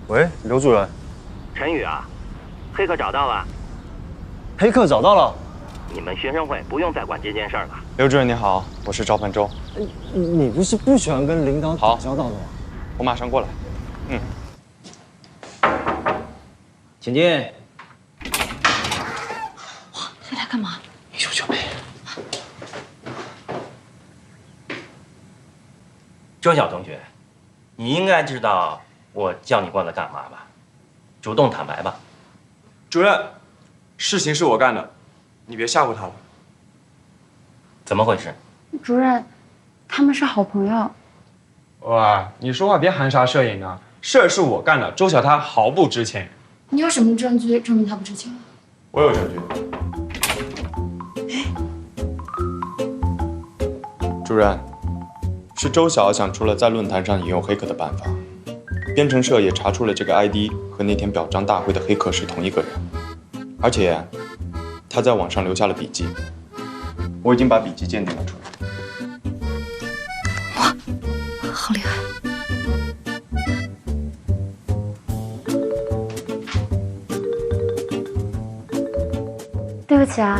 喂，刘主任。陈宇啊，黑客找到了。黑客找到了。你们学生会不用再管这件事儿了。刘主任你好，我是赵凡舟。你不是不喜欢跟领导打交道的吗？我马上过来。请进。哇，你来干嘛？你求求呗。周晓同学，你应该知道我叫你过来干嘛吧？主动坦白吧。主任，事情是我干的，你别吓唬他了。怎么回事？主任，他们是好朋友。哇，你说话别含沙射影啊！事儿是我干的，周晓他毫不知情。你有什么证据证明他不知情？我有证据。主任，是周晓想出了在论坛上引诱黑客的办法，编程社也查出了这个 ID 和那天表彰大会的黑客是同一个人，而且他在网上留下了笔记，我已经把笔记鉴定了出来。哇，好厉害！对不起啊，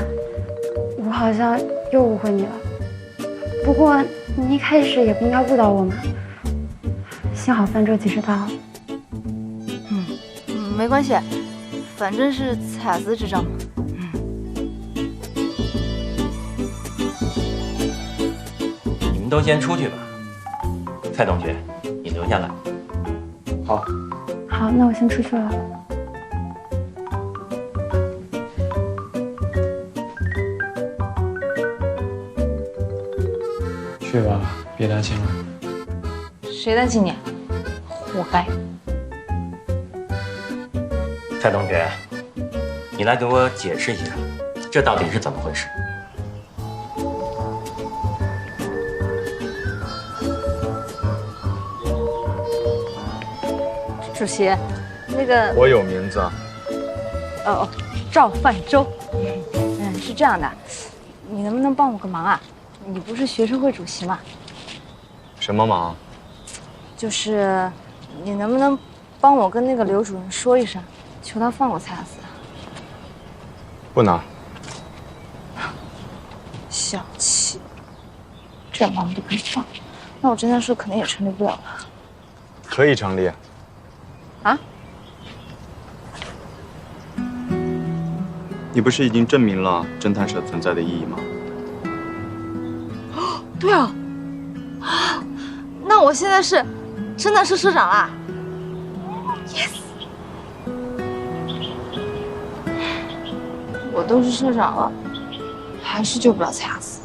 我好像又误会你了。不过你一开始也不应该误导我嘛。幸好范舟及时到了。没关系，反正是蔡雅思智障嘛。你们都先出去吧。蔡同学，你留下来。好。好，那我先出去了。去吧，别担心了。谁担心你？活该！蔡同学，你来给我解释一下，这到底是怎么回事？主席，那个我有名字啊。赵范舟。是这样的，你能不能帮我个忙啊？你不是学生会主席吗？什么忙？就是你能不能帮我跟那个刘主任说一声，求他放过蔡雅思？不能。小气，这忙都可以放，那我这件事肯定也成立不了了。可以成立。啊？你不是已经证明了侦探社存在的意义吗？对啊，那我现在是侦探社社长啦 ！Yes， 我都是社长了，还是救不了蔡雅思。